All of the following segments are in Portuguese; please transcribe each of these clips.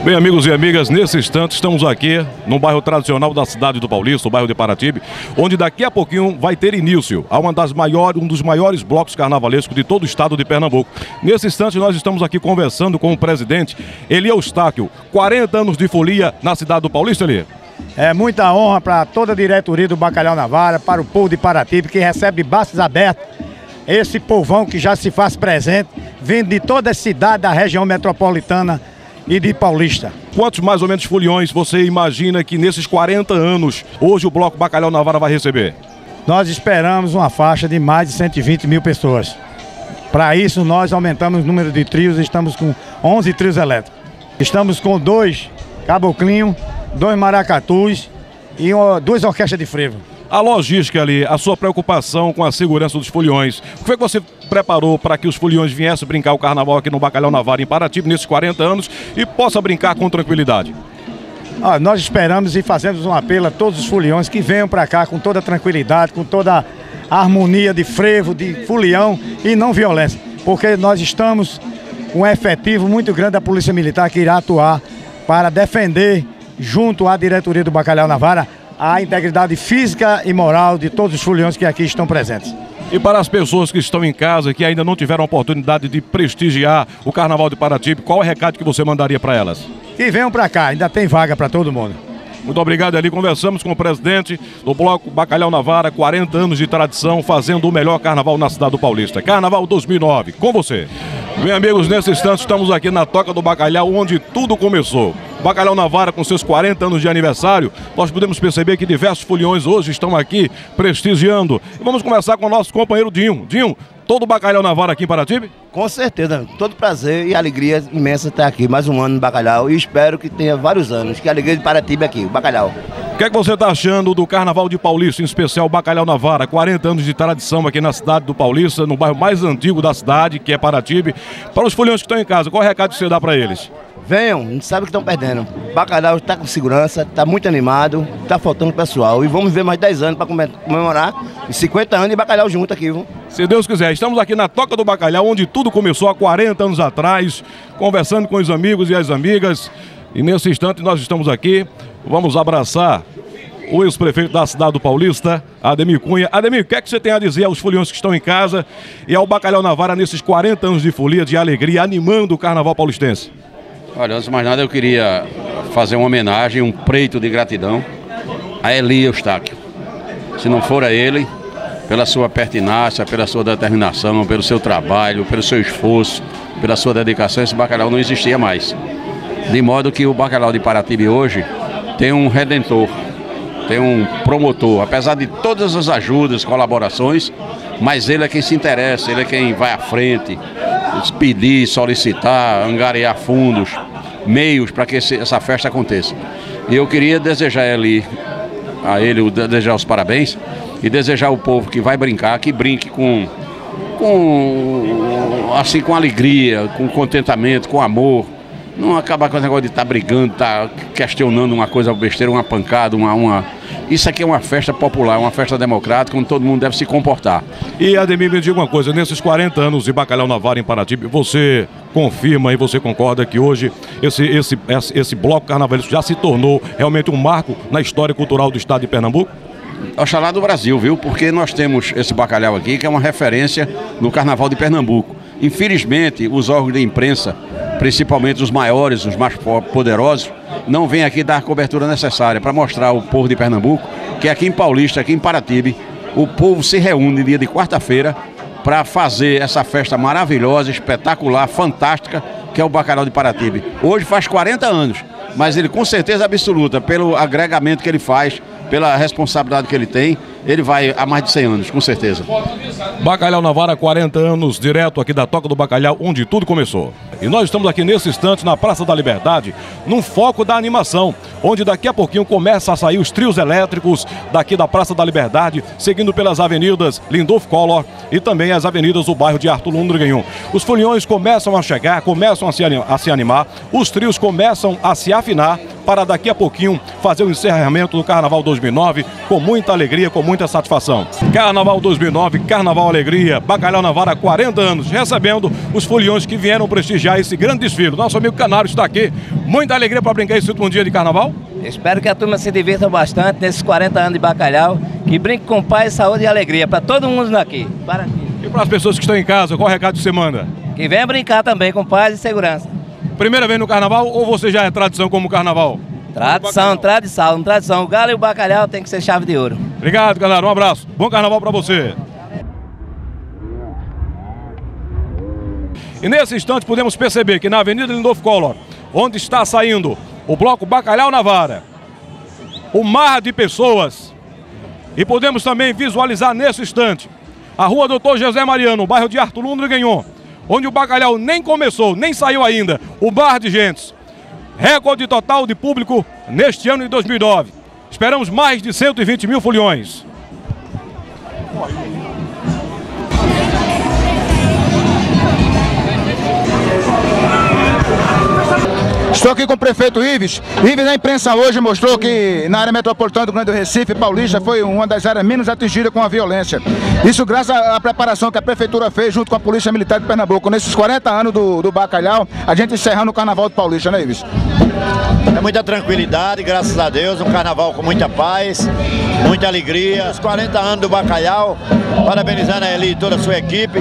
Bem, amigos e amigas, nesse instante estamos aqui no bairro tradicional da cidade do Paulista, o bairro de Paratibe, onde daqui a pouquinho vai ter início a um dos maiores blocos carnavalescos de todo o estado de Pernambuco. Nesse instante nós estamos aqui conversando com o presidente Eli Eustáquio. 40 anos de folia na cidade do Paulista, Eli. É muita honra para toda a diretoria do Bacalhau na Vara, para o povo de Paratibe, que recebe de braços abertos esse povão que já se faz presente, vindo de toda a cidade da região metropolitana e de Paulista. Quantos mais ou menos foliões você imagina que nesses 40 anos hoje o Bloco Bacalhau na Vara vai receber? Nós esperamos uma faixa de mais de 120 mil pessoas. Para isso nós aumentamos o número de trios, estamos com 11 trios elétricos. Estamos com 2 caboclinhos, 2 maracatus e 2 orquestras de frevo. A logística ali, a sua preocupação com a segurança dos foliões, o que foi que você preparou para que os foliões viessem brincar o carnaval aqui no Bacalhau na Vara, em Paratibe, nesses 40 anos, e possa brincar com tranquilidade? Nós esperamos e fazemos um apelo a todos os foliões que venham para cá com toda tranquilidade, com toda a harmonia de frevo, de folião e não violência, porque nós estamos com um efetivo muito grande da Polícia Militar que irá atuar para defender, junto à diretoria do Bacalhau na Vara, a integridade física e moral de todos os foliões que aqui estão presentes. E para as pessoas que estão em casa, que ainda não tiveram a oportunidade de prestigiar o Carnaval de Paratibe, qual é o recado que você mandaria para elas? Que venham para cá, ainda tem vaga para todo mundo. Muito obrigado, Eli. Conversamos com o presidente do Bloco Bacalhau na Vara, 40 anos de tradição, fazendo o melhor carnaval na cidade do Paulista. Carnaval 2009, com você. Bem, amigos, nesse instante estamos aqui na Toca do Bacalhau, onde tudo começou. Bacalhau na Vara, com seus 40 anos de aniversário, nós podemos perceber que diversos foliões hoje estão aqui prestigiando. E vamos começar com o nosso companheiro Dinho. Dinho, todo Bacalhau na Vara aqui em Paratibe? Com certeza, todo prazer e alegria imensa estar aqui, mais um ano no Bacalhau, e espero que tenha vários anos, que a alegria de Paratibe aqui, o Bacalhau. O que é que você está achando do Carnaval de Paulista, em especial o Bacalhau na Vara? 40 anos de tradição aqui na cidade do Paulista, no bairro mais antigo da cidade, que é Paratibe. Para os foliões que estão em casa, qual é o recado que você dá para eles? Venham, não sabe o que estão perdendo. Bacalhau está com segurança, está muito animado, está faltando pessoal. E vamos ver mais 10 anos para comemorar os 50 anos de Bacalhau junto aqui, viu? Se Deus quiser, estamos aqui na Toca do Bacalhau, onde tudo começou há 40 anos atrás, conversando com os amigos e as amigas. E nesse instante nós estamos aqui, vamos abraçar o ex-prefeito da cidade do Paulista, Ademir Cunha. Ademir, o que é que você tem a dizer aos foliões que estão em casa e ao Bacalhau na Vara nesses 40 anos de folia, de alegria, animando o carnaval paulistense? Olha, antes de mais nada eu queria fazer uma homenagem, um preito de gratidão a Eli Eustáquio. Se não for a ele, pela sua pertinácia, pela sua determinação, pelo seu trabalho, pelo seu esforço, pela sua dedicação, esse bacalhau não existia mais. De modo que o Bacalhau de Paratibe hoje tem um redentor, tem um promotor, apesar de todas as ajudas, colaborações, mas ele é quem se interessa, ele é quem vai à frente, pedir, solicitar, angariar fundos, meios para que essa festa aconteça. E eu queria desejar a ele desejar os parabéns e desejar ao povo que vai brincar, que brinque com alegria, com contentamento, com amor. Não acabar com esse negócio de estar brigando, estar questionando uma coisa besteira, uma pancada, Isso aqui é uma festa popular, uma festa democrática, onde todo mundo deve se comportar. E Ademir, me diga uma coisa, nesses 40 anos de Bacalhau na Vara em Paratibe, você confirma e você concorda que hoje esse bloco carnavalesco já se tornou realmente um marco na história cultural do estado de Pernambuco? Oxalá do Brasil, viu? Porque nós temos esse bacalhau aqui, que é uma referência no carnaval de Pernambuco. Infelizmente, os órgãos de imprensa, principalmente os maiores, os mais poderosos, não vêm aqui dar a cobertura necessária para mostrar ao povo de Pernambuco que aqui em Paulista, aqui em Paratibe, o povo se reúne dia de quarta-feira para fazer essa festa maravilhosa, espetacular, fantástica, que é o Bacalhau de Paratibe. Hoje faz 40 anos, mas ele com certeza absoluta, pelo agregamento que ele faz, pela responsabilidade que ele tem, ele vai há mais de 100 anos, com certeza. Bacalhau na Vara, 40 anos, direto aqui da Toca do Bacalhau, onde tudo começou. E nós estamos aqui nesse instante, na Praça da Liberdade, num foco da animação, onde daqui a pouquinho começa a sair os trios elétricos daqui da Praça da Liberdade, seguindo pelas avenidas Lindolfo Collor e também as avenidas do bairro de Arthur Lundgren. Os foliões começam a chegar, começam a se animar, os trios começam a se afinar, para daqui a pouquinho fazer o encerramento do Carnaval 2009 com muita alegria, com muita satisfação. Carnaval 2009, Carnaval Alegria, Bacalhau na Vara, 40 anos, recebendo os foliões que vieram prestigiar esse grande desfile. Nosso amigo Canário está aqui. Muita alegria para brincar esse último dia de Carnaval. Espero que a turma se divirta bastante nesses 40 anos de Bacalhau, que brinque com paz, saúde e alegria para todo mundo daqui. E para as pessoas que estão em casa, qual recado você manda? Que venha brincar também com paz e segurança. Primeira vez no Carnaval ou você já é tradição como Carnaval? Tradição. O galo e o bacalhau tem que ser chave de ouro. Obrigado, Canário. Um abraço. Bom Carnaval para você. E nesse instante podemos perceber que na Avenida Lindolfo Collor, onde está saindo o bloco Bacalhau na Vara, o mar de pessoas, e podemos também visualizar nesse instante a Rua Doutor José Mariano, o bairro de Arthur Lundra Guignon, onde o Bacalhau nem começou, nem saiu ainda, o bar de gentes. Recorde total de público neste ano de 2009. Esperamos mais de 120 mil foliões. Estou aqui com o prefeito Ives. Ives, na imprensa hoje mostrou que na área metropolitana do Grande Recife, Paulista, foi uma das áreas menos atingidas com a violência. Isso graças à preparação que a prefeitura fez junto com a Polícia Militar de Pernambuco. Nesses 40 anos do Bacalhau, a gente encerrando o Carnaval do Paulista, né, Ives? É muita tranquilidade, graças a Deus, um carnaval com muita paz, muita alegria. Os 40 anos do Bacalhau, parabenizando a Eli e toda a sua equipe,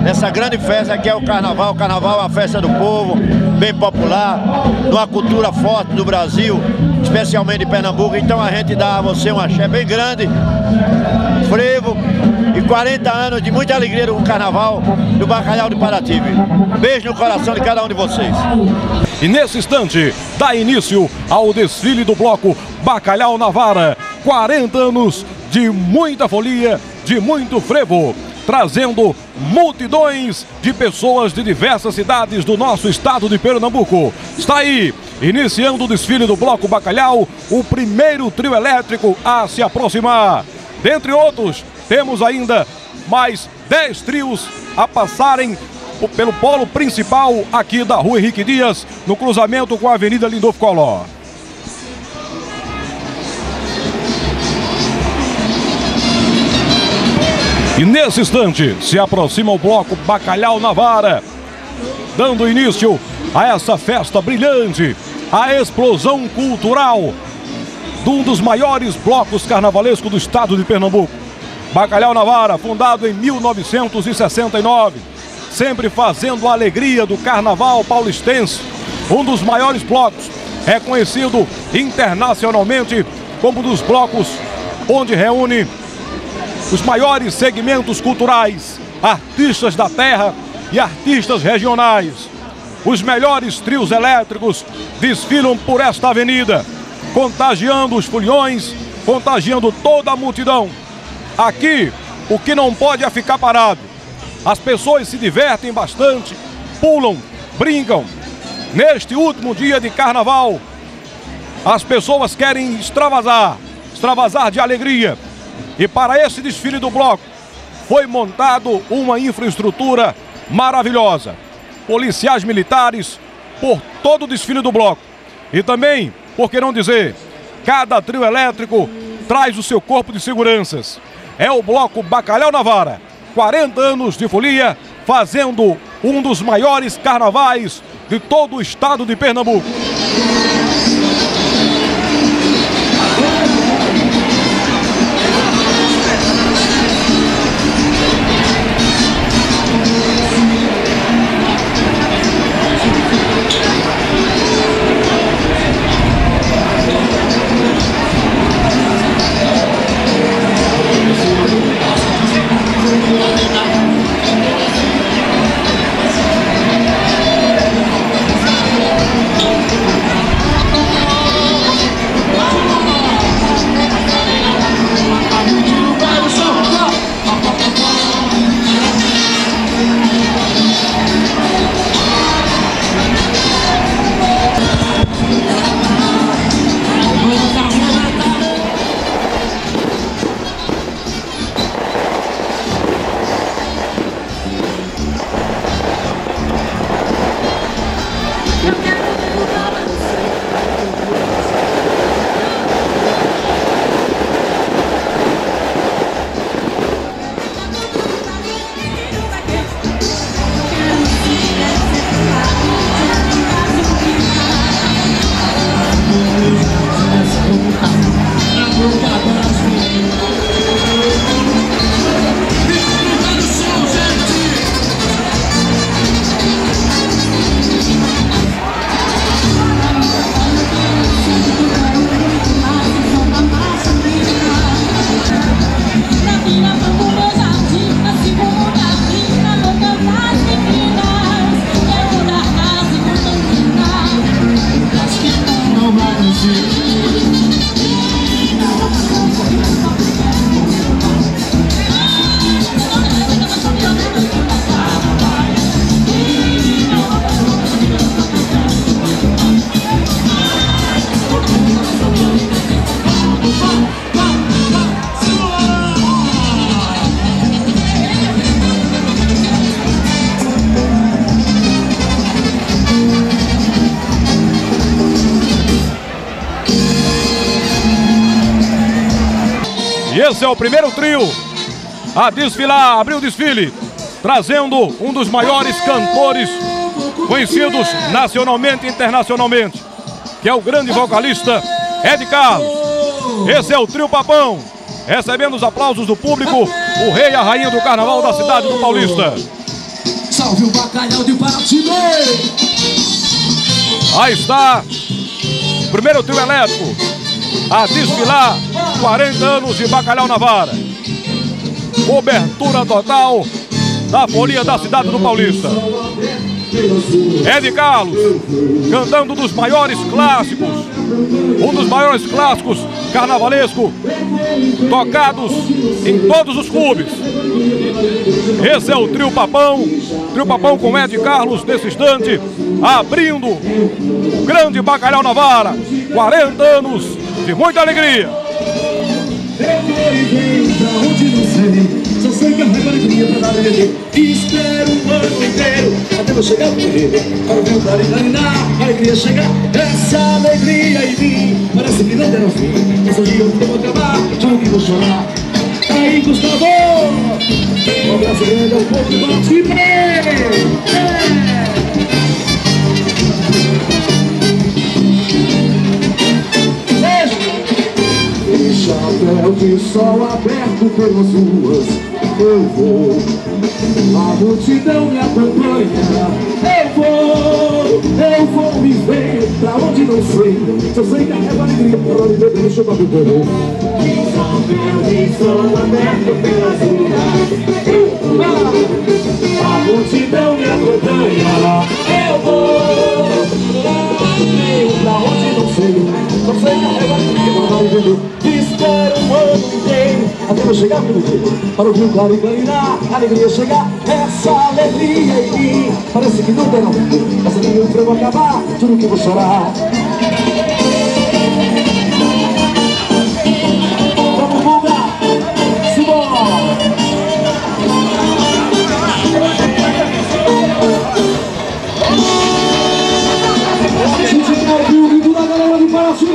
nessa grande festa que é o Carnaval. O Carnaval é uma festa do povo, bem popular, de uma cultura forte do Brasil, especialmente de Pernambuco. Então a gente dá a você um axé bem grande, frevo, e 40 anos de muita alegria do Carnaval do Bacalhau de Paraty. Beijo no coração de cada um de vocês. E nesse instante, dá início ao desfile do bloco Bacalhau na Vara. 40 anos de muita folia, de muito frevo, trazendo multidões de pessoas de diversas cidades do nosso estado de Pernambuco. Está aí, iniciando o desfile do bloco Bacalhau, o primeiro trio elétrico a se aproximar. Dentre outros, temos ainda mais 10 trios a passarem pelo polo principal aqui da Rua Henrique Dias, no cruzamento com a Avenida Lindolfo Collor. E nesse instante se aproxima o bloco Bacalhau na Vara, dando início a essa festa brilhante, a explosão cultural de um dos maiores blocos carnavalescos do estado de Pernambuco. Bacalhau na Vara, fundado em 1969, sempre fazendo a alegria do carnaval paulistense, um dos maiores blocos, reconhecido internacionalmente como um dos blocos onde reúne os maiores segmentos culturais, artistas da terra e artistas regionais. Os melhores trios elétricos desfilam por esta avenida, contagiando os foliões, contagiando toda a multidão. Aqui, o que não pode é ficar parado. As pessoas se divertem bastante, pulam, brincam. Neste último dia de carnaval, as pessoas querem extravasar de alegria. E para esse desfile do bloco, foi montado uma infraestrutura maravilhosa. Policiais militares por todo o desfile do bloco. E também, por que não dizer, cada trio elétrico traz o seu corpo de seguranças. É o bloco Bacalhau na Vara. 40 anos de folia, fazendo um dos maiores carnavais de todo o estado de Pernambuco. E esse é o primeiro trio a desfilar, abrir o desfile, trazendo um dos maiores cantores conhecidos nacionalmente e internacionalmente, que é o grande vocalista Ed Carlos. Esse é o trio Papão, recebendo os aplausos do público, o rei e a rainha do carnaval da cidade do Paulista. Salve o bacalhau de Paraty! Aí está o primeiro trio elétrico a desfilar, 40 anos de Bacalhau na Vara. Cobertura total da folia da cidade do Paulista. Ed Carlos cantando um dos maiores clássicos, carnavalesco, tocados em todos os clubes. Esse é o trio Papão com Ed Carlos nesse instante, abrindo o grande Bacalhau na Vara, 40 anos de muita alegria. Só sei que eu rego alegria pra dar alegria. Espero um ano inteiro até eu chegar no terreiro. Para o meu clarinar, a alegria chegar. Essa alegria em mim parece que não terá fim. Mas hoje eu vou acabar, juro que vou chorar. Aí, Gustavo, o brasileiro é o povo do Paraty. Chapéu de sol aberto pelas ruas, eu vou, a multidão me acompanha. Eu vou viver pra onde não sei. Só sei que a alegria pra onde eu deixo pra viver. Chapéu de sol aberto pelas ruas, a multidão me acompanha. Eu vou pra onde não sei. Só sei que a alegria pra onde eu viver. Espero um ano inteiro até eu chegar no dia, para o Rio Claro clarinar, a alegria chegar. Essa alegria em mim parece que não terá fim. Essa alegria eu vou acabar, juro que vou chorar. Vamos mudar, simbora! A gente quer ouvir o grito da galera do Paraty.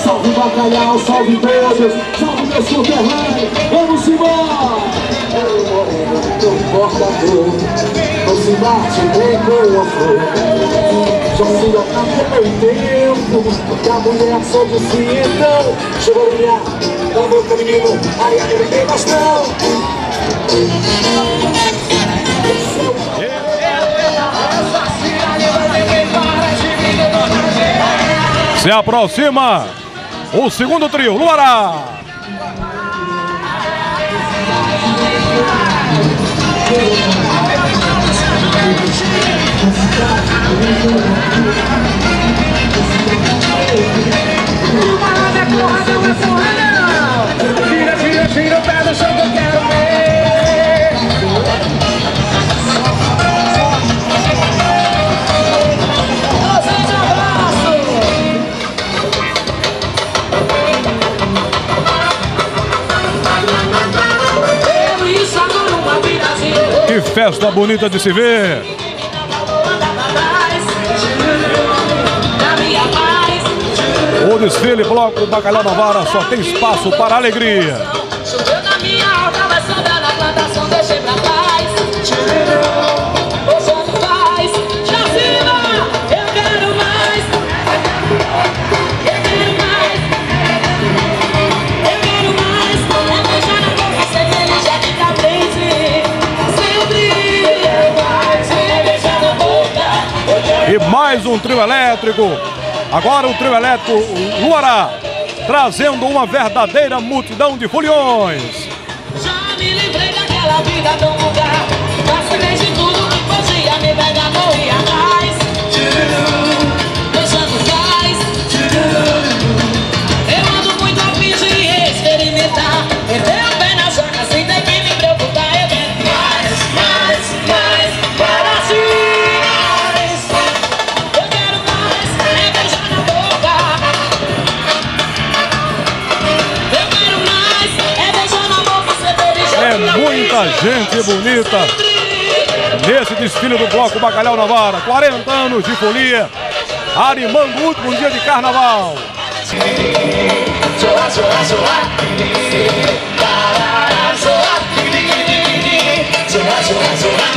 Salve Bacalhau, salve todos, salve meus conterrâneos, vamos embora! Eu morro, não importa a dor, não se bate nem com a flor. Já se acabou meu tempo, porque a mulher só disse então. Chegou a minha, dá meu caminho, aí a ele tem bastão. Se aproxima o segundo trio, Luará. Tira o pé do chão que eu quero ver. Que festa bonita de se ver! O desfile bloco Bacalhau na Vara só tem espaço para alegria. Choveu na minha horta, vai sobrar na plantação, deixei pra trás. Hoje não faz, já cima, eu quero mais. Eu quero mais. Eu quero mais. É beijar na boca, ser feliz, já que tá frente. Sempre é beijar na boca. E mais um trio elétrico. Agora o trio elétrico Luará, trazendo uma verdadeira multidão de foliões. Já me livrei daquela vida tão vulgar. Vacilei de tudo que podia me pegar, morri atrás. Deixando gás. Eu ando muito a fim de experimentar. Meter o pé na jaca sem ter que me preocupar. Eu quero mais, para mais. Eu quero mais, é beijar na boca. Eu quero mais, é beijar na boca, ser feliz. É muita gente bonita nesse desfile do bloco Bacalhau na Vara. 40 anos de folia, animando o último dia de carnaval. zoa, zoa, tarara, zoa, zoa, zoa, zoa.